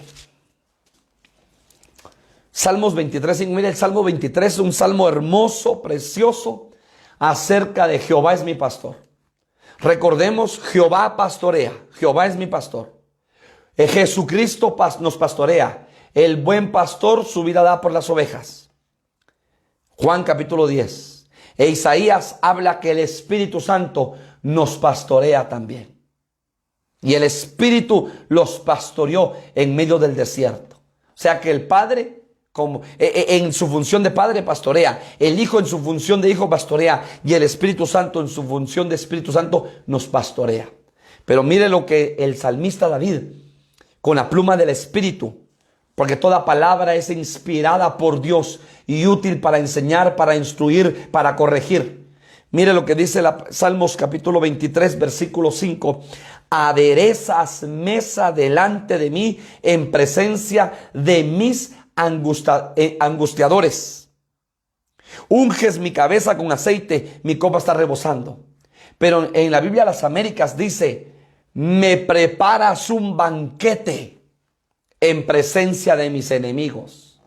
Salmos 23, 5. Mira, el Salmo 23 es un salmo hermoso, precioso, acerca de Jehová es mi pastor. Recordemos, Jehová pastorea, Jehová es mi pastor. Jesucristo nos pastorea. El buen pastor su vida da por las ovejas. Juan capítulo 10. E Isaías habla que el Espíritu Santo nos pastorea también. Y el Espíritu los pastoreó en medio del desierto. O sea que el Padre, como en su función de Padre, pastorea. El Hijo en su función de Hijo pastorea. Y el Espíritu Santo en su función de Espíritu Santo nos pastorea. Pero mire lo que el salmista David, con la pluma del Espíritu, porque toda palabra es inspirada por Dios y útil para enseñar, para instruir, para corregir. Mire lo que dice Salmos capítulo 23, versículo 5. Aderezas mesa delante de mí en presencia de mis angustiadores. Unges mi cabeza con aceite, mi copa está rebosando. Pero en la Biblia de las Américas dice, me preparas un banquete en presencia de mis enemigos.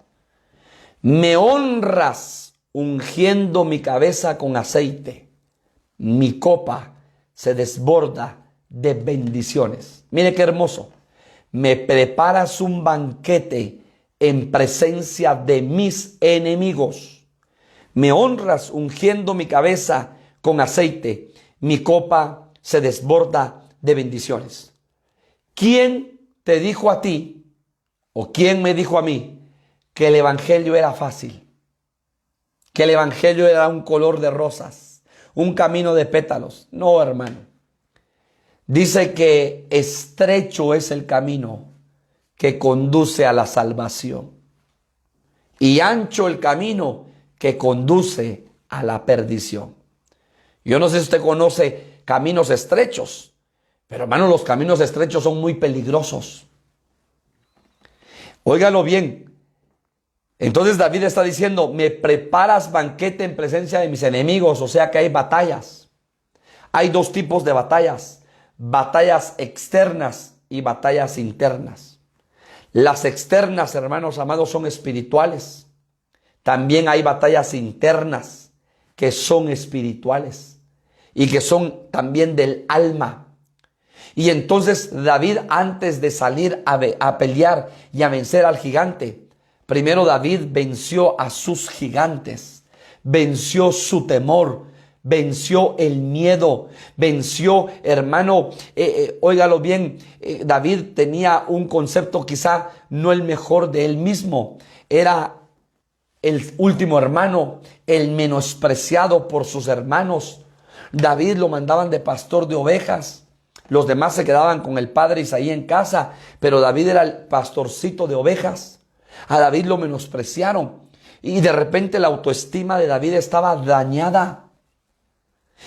Me honras ungiendo mi cabeza con aceite. Mi copa se desborda de bendiciones. Mire qué hermoso. Me preparas un banquete en presencia de mis enemigos. Me honras ungiendo mi cabeza con aceite. Mi copa se desborda de bendiciones. ¿Quién te dijo a ti o quién me dijo a mí que el evangelio era fácil? Que el evangelio era un color de rosas, un camino de pétalos. No, hermano. Dice que estrecho es el camino que conduce a la salvación y ancho el camino que conduce a la perdición. Yo no sé si usted conoce caminos estrechos, pero hermano, los caminos estrechos son muy peligrosos. Óigalo bien, Entonces David está diciendo, me preparas banquete en presencia de mis enemigos. O sea que hay batallas. Hay dos tipos de batallas. Batallas externas y batallas internas. Las externas, hermanos amados, son espirituales. También hay batallas internas que son espirituales y que son también del alma. Y entonces David, antes de salir a pelear y a vencer al gigante, primero David venció a sus gigantes, venció su temor, venció el miedo, venció, hermano, óigalo bien, David tenía un concepto quizá no el mejor de él mismo, era el último hermano, el menospreciado por sus hermanos. David lo mandaban de pastor de ovejas. Los demás se quedaban con el padre Isaí en casa, pero David era el pastorcito de ovejas. A David lo menospreciaron y de repente la autoestima de David estaba dañada.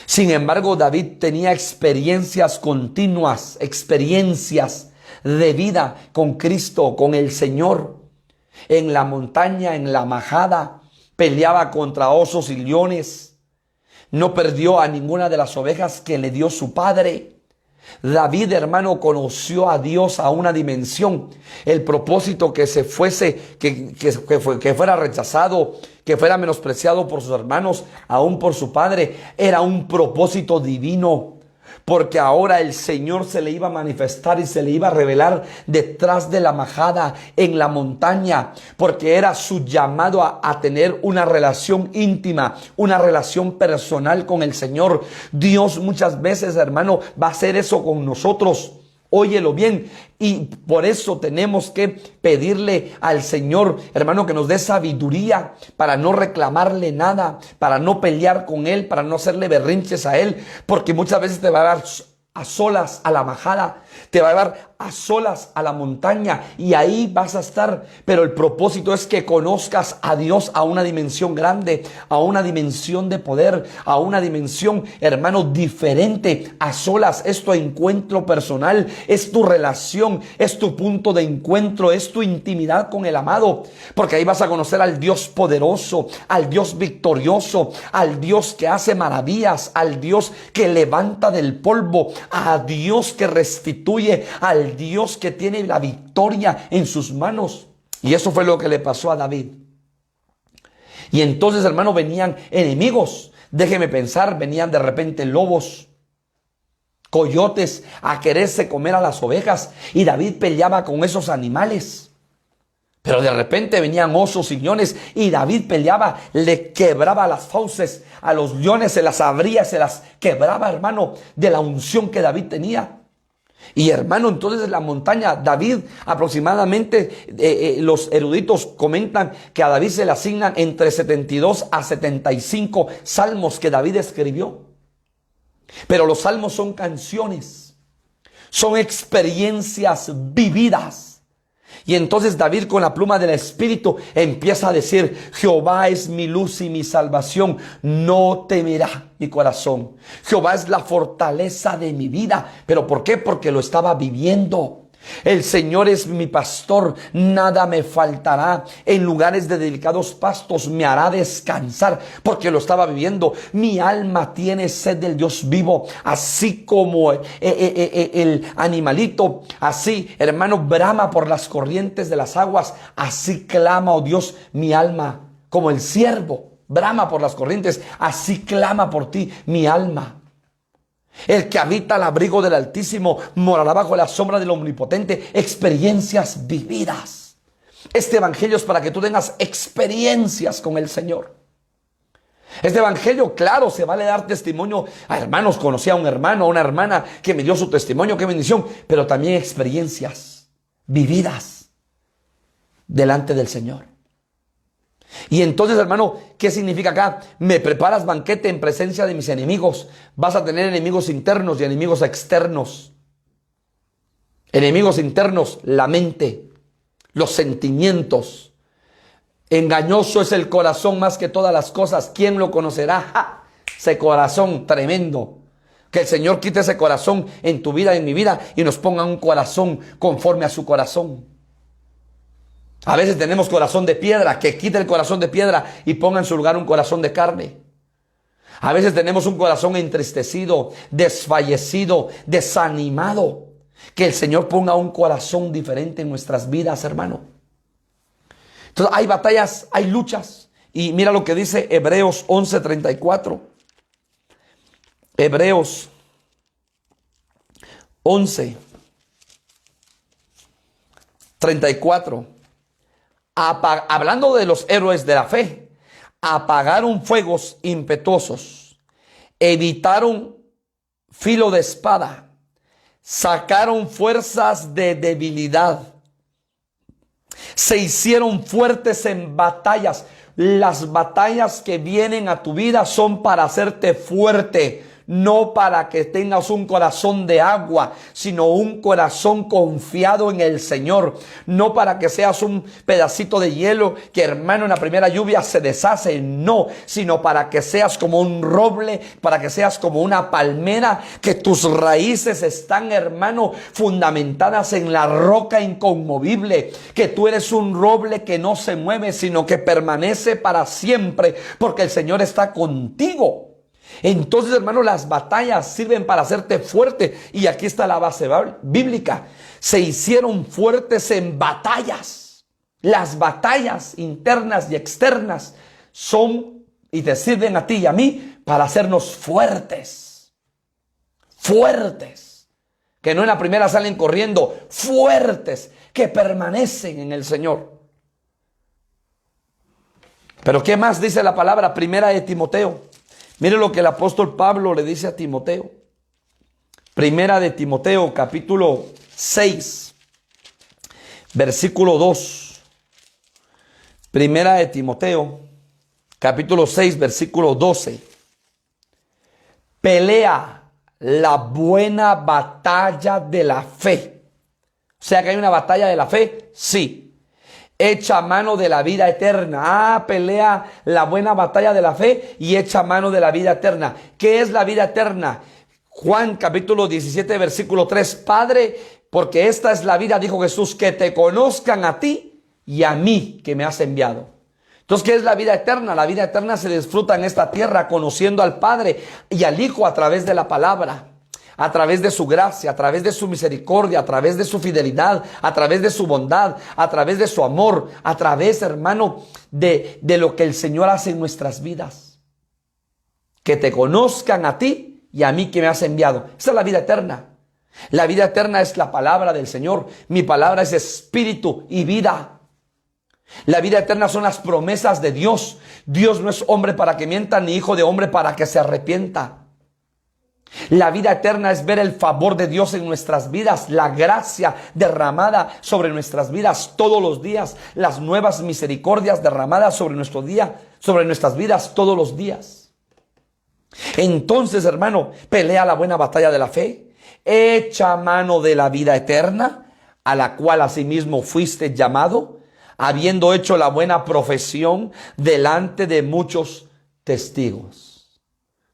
Sin embargo, David tenía experiencias continuas, experiencias de vida con Cristo, con el Señor. En la montaña, en la majada, peleaba contra osos y leones. No perdió a ninguna de las ovejas que le dio su padre. David, hermano, conoció a Dios a una dimensión. El propósito que se fuese, que fuera rechazado, que fuera menospreciado por sus hermanos, aún por su padre, era un propósito divino. Porque ahora el Señor se le iba a manifestar y se le iba a revelar detrás de la majada, en la montaña, porque era su llamado a tener una relación íntima, una relación personal con el Señor. Dios muchas veces, hermano, va a hacer eso con nosotros. Óyelo bien, y por eso tenemos que pedirle al Señor, hermano, que nos dé sabiduría para no reclamarle nada, para no pelear con Él, para no hacerle berrinches a Él, porque muchas veces te va a dar a solas a la majada, te va a llevar a solas a la montaña y ahí vas a estar. Pero el propósito es que conozcas a Dios a una dimensión grande, a una dimensión de poder, a una dimensión, hermano, diferente. A solas es tu encuentro personal, es tu relación, es tu punto de encuentro, es tu intimidad con el amado, porque ahí vas a conocer al Dios poderoso, al Dios victorioso, al Dios que hace maravillas, al Dios que levanta del polvo, a Dios que restituye, al Dios que tiene la victoria en sus manos. Y eso fue lo que le pasó a David. Y entonces, hermano, venían enemigos. Déjeme pensar, venían de repente lobos, coyotes a quererse comer a las ovejas. Y David peleaba con esos animales. Pero de repente venían osos y leones y David peleaba, le quebraba las fauces a los leones, se las abría, se las quebraba, hermano, de la unción que David tenía. Y hermano, entonces en la montaña, David aproximadamente, los eruditos comentan que a David se le asignan entre 72 a 75 salmos que David escribió. Pero los salmos son canciones, son experiencias vividas. Y entonces David, con la pluma del Espíritu, empieza a decir: Jehová es mi luz y mi salvación, no temerá mi corazón. Jehová es la fortaleza de mi vida. ¿Pero por qué? Porque lo estaba viviendo. El Señor es mi pastor, nada me faltará. En lugares de delicados pastos me hará descansar, porque lo estaba viviendo. Mi alma tiene sed del Dios vivo, así como el animalito, así, hermano, brama por las corrientes de las aguas. Así clama, oh Dios, mi alma, como el ciervo brama por las corrientes, así clama por ti mi alma. El que habita al abrigo del Altísimo morará bajo la sombra del Omnipotente. Experiencias vividas. Este evangelio es para que tú tengas experiencias con el Señor. Este evangelio, claro, se vale dar testimonio a hermanos. Conocí a un hermano, a una hermana que me dio su testimonio, qué bendición. Pero también experiencias vividas delante del Señor. Y entonces, hermano, ¿qué significa acá? Me preparas banquete en presencia de mis enemigos. Vas a tener enemigos internos y enemigos externos. Enemigos internos, la mente, los sentimientos. Engañoso es el corazón más que todas las cosas. ¿Quién lo conocerá? ¡Ja! Ese corazón tremendo. Que el Señor quite ese corazón en tu vida y en mi vida y nos ponga un corazón conforme a su corazón. A veces tenemos corazón de piedra, que quite el corazón de piedra y ponga en su lugar un corazón de carne. A veces tenemos un corazón entristecido, desfallecido, desanimado. Que el Señor ponga un corazón diferente en nuestras vidas, hermano. Entonces hay batallas, hay luchas. Y mira lo que dice Hebreos 11:34. Hebreos 11:34. Hablando de los héroes de la fe, apagaron fuegos impetuosos, evitaron filo de espada, sacaron fuerzas de debilidad, se hicieron fuertes en batallas. Las batallas que vienen a tu vida son para hacerte fuerte, no para que tengas un corazón de agua, sino un corazón confiado en el Señor. No para que seas un pedacito de hielo que, hermano, en la primera lluvia se deshace. No, sino para que seas como un roble, para que seas como una palmera, que tus raíces están, hermano, fundamentadas en la roca inconmovible. Que tú eres un roble que no se mueve, sino que permanece para siempre, porque el Señor está contigo. Entonces, hermano, las batallas sirven para hacerte fuerte. Y aquí está la base bíblica. Se hicieron fuertes en batallas. Las batallas internas y externas son y te sirven a ti y a mí para hacernos fuertes. Fuertes. Que no en la primera salen corriendo. Fuertes. Que permanecen en el Señor. Pero ¿qué más dice la palabra? Primera de Timoteo. Mire lo que el apóstol Pablo le dice a Timoteo. Primera de Timoteo, capítulo 6, versículo 2. Primera de Timoteo, capítulo 6, versículo 12. Pelea la buena batalla de la fe. O sea que hay una batalla de la fe, sí. Echa mano de la vida eterna. Pelea la buena batalla de la fe y echa mano de la vida eterna. ¿Qué es la vida eterna? Juan capítulo 17 versículo 3. Padre, porque esta es la vida, dijo Jesús, que te conozcan a ti y a mí que me has enviado. Entonces, ¿qué es la vida eterna? La vida eterna se disfruta en esta tierra conociendo al Padre y al Hijo a través de la palabra. A través de su gracia, a través de su misericordia, a través de su fidelidad, a través de su bondad, a través de su amor, a través, hermano, de lo que el Señor hace en nuestras vidas. Que te conozcan a ti y a mí que me has enviado. Esa es la vida eterna. La vida eterna es la palabra del Señor. Mi palabra es espíritu y vida. La vida eterna son las promesas de Dios. Dios no es hombre para que mienta, ni hijo de hombre para que se arrepienta. La vida eterna es ver el favor de Dios en nuestras vidas, la gracia derramada sobre nuestras vidas todos los días, las nuevas misericordias derramadas sobre nuestro día, sobre nuestras vidas todos los días. Entonces, hermano, pelea la buena batalla de la fe, echa mano de la vida eterna, a la cual asimismo fuiste llamado, habiendo hecho la buena profesión delante de muchos testigos.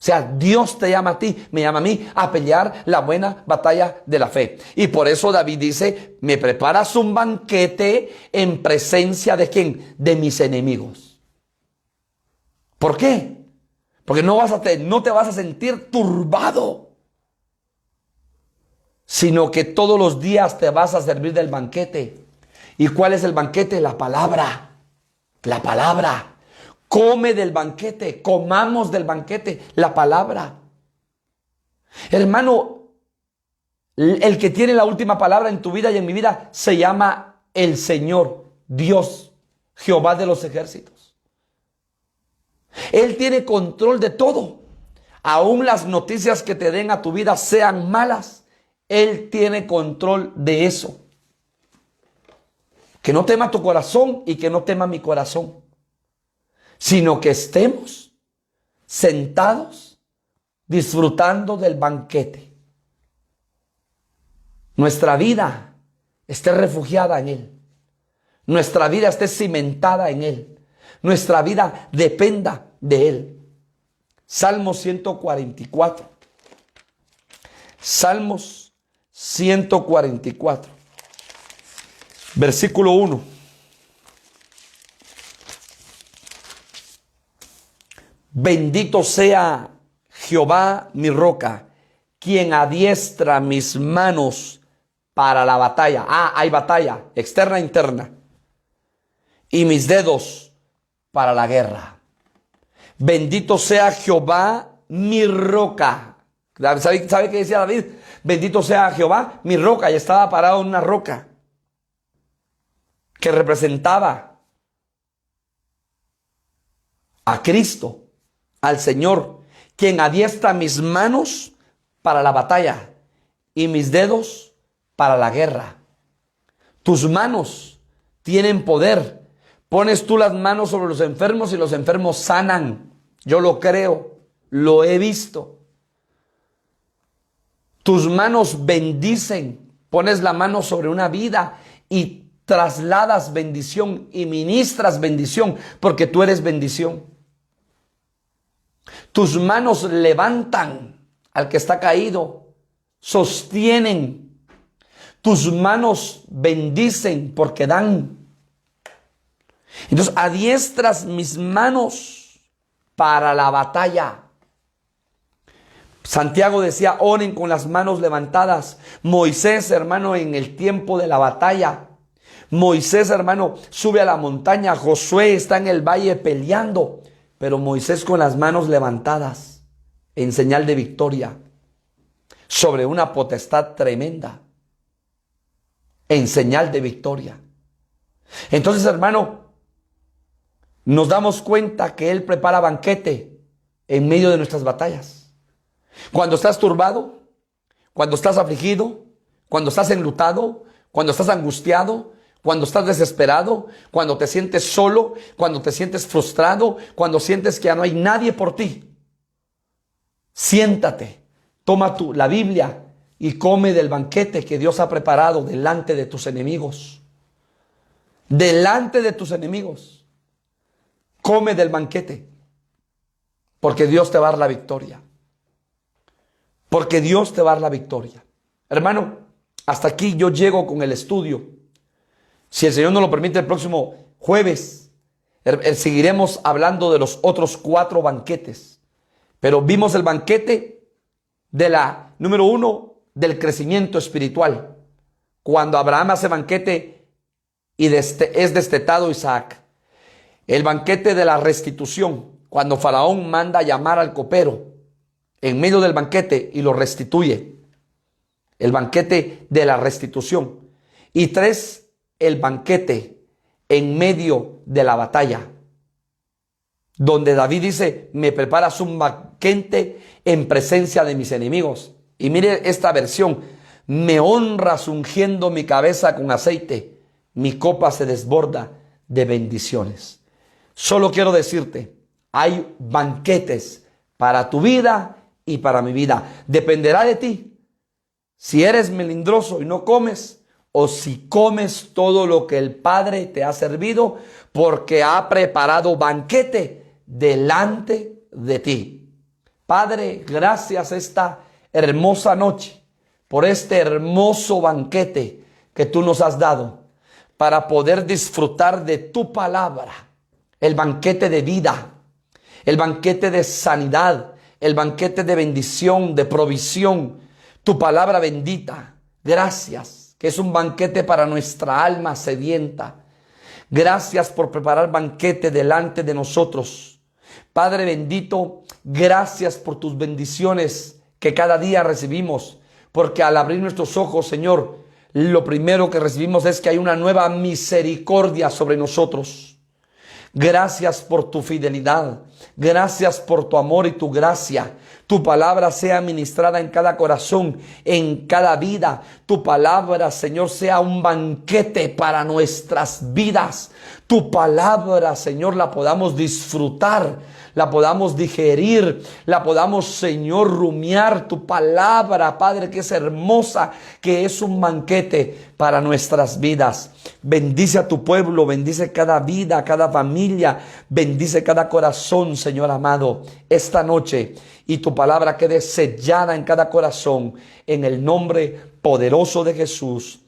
O sea, Dios te llama a ti, me llama a mí a pelear la buena batalla de la fe. Y por eso David dice, me preparas un banquete en presencia de ¿quién? De mis enemigos. ¿Por qué? Porque no te vas a sentir turbado, sino que todos los días te vas a servir del banquete. ¿Y cuál es el banquete? La palabra. La palabra. Come del banquete, comamos del banquete, la palabra. Hermano, el que tiene la última palabra en tu vida y en mi vida se llama el Señor, Dios, Jehová de los ejércitos. Él tiene control de todo. Aún las noticias que te den a tu vida sean malas, Él tiene control de eso. Que no tema tu corazón y que no tema mi corazón, sino que estemos sentados disfrutando del banquete. Nuestra vida esté refugiada en Él. Nuestra vida esté cimentada en Él. Nuestra vida dependa de Él. Salmos 144. Salmos 144. Versículo 1. Bendito sea Jehová mi roca, quien adiestra mis manos para la batalla. Hay batalla externa e interna. Y mis dedos para la guerra. Bendito sea Jehová mi roca. ¿Sabe qué decía David? Bendito sea Jehová mi roca. Y estaba parado en una roca que representaba a Cristo, al Señor, quien adiestra mis manos para la batalla y mis dedos para la guerra. Tus manos tienen poder. Pones tú las manos sobre los enfermos y los enfermos sanan. Yo lo creo, lo he visto. Tus manos bendicen. Pones la mano sobre una vida y trasladas bendición y ministras bendición, porque tú eres bendición. Tus manos levantan al que está caído, sostienen. Tus manos bendicen porque dan. Entonces adiestras mis manos para la batalla. Santiago decía, oren con las manos levantadas. Moisés, hermano, en el tiempo de la batalla, Moisés, hermano, sube a la montaña. Josué está en el valle peleando, pero Moisés con las manos levantadas en señal de victoria sobre una potestad tremenda, en señal de victoria. Entonces, hermano, nos damos cuenta que Él prepara banquete en medio de nuestras batallas. Cuando estás turbado, cuando estás afligido, cuando estás enlutado, cuando estás angustiado, cuando estás desesperado, cuando te sientes solo, cuando te sientes frustrado, cuando sientes que ya no hay nadie por ti, siéntate, toma la Biblia y come del banquete que Dios ha preparado delante de tus enemigos. Delante de tus enemigos. Come del banquete, porque Dios te va a dar la victoria. Porque Dios te va a dar la victoria. Hermano, hasta aquí yo llego con el estudio. Si el Señor nos lo permite, el próximo jueves seguiremos hablando de los otros 4 banquetes. Pero vimos el banquete de la, número 1, del crecimiento espiritual. Cuando Abraham hace banquete y es destetado Isaac. El banquete de la restitución, cuando Faraón manda a llamar al copero en medio del banquete y lo restituye. El banquete de la restitución. Y 3, el banquete en medio de la batalla, donde David dice, me preparas un banquete en presencia de mis enemigos. Y mire esta versión, me honras ungiendo mi cabeza con aceite, mi copa se desborda de bendiciones. Solo quiero decirte, hay banquetes para tu vida y para mi vida. Dependerá de ti si eres melindroso y no comes, o si comes todo lo que el Padre te ha servido, porque ha preparado banquete delante de ti. Padre, gracias esta hermosa noche por este hermoso banquete que tú nos has dado para poder disfrutar de tu palabra. El banquete de vida, el banquete de sanidad, el banquete de bendición, de provisión, tu palabra bendita. Gracias, que es un banquete para nuestra alma sedienta. Gracias por preparar banquete delante de nosotros. Padre bendito, gracias por tus bendiciones que cada día recibimos, porque al abrir nuestros ojos, Señor, lo primero que recibimos es que hay una nueva misericordia sobre nosotros. Gracias por tu fidelidad. Gracias por tu amor y tu gracia. Tu palabra sea ministrada en cada corazón, en cada vida. Tu palabra, Señor, sea un banquete para nuestras vidas. Tu palabra, Señor, la podamos disfrutar, la podamos digerir, la podamos, Señor, rumiar. Tu palabra, Padre, que es hermosa, que es un banquete para nuestras vidas. Bendice a tu pueblo, bendice cada vida, cada familia, bendice cada corazón, Señor amado, esta noche. Y tu palabra quede sellada en cada corazón, en el nombre poderoso de Jesús.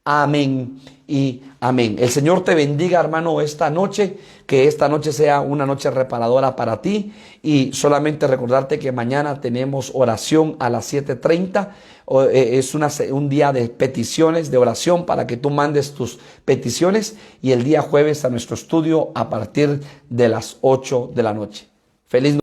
Amén y amén. El Señor te bendiga, hermano, esta noche. Que esta noche sea una noche reparadora para ti. Y solamente recordarte que mañana tenemos oración a las 7:30. Es un día de peticiones, de oración, para que tú mandes tus peticiones. Y el día jueves a nuestro estudio a partir de las 8 de la noche. Feliz noche.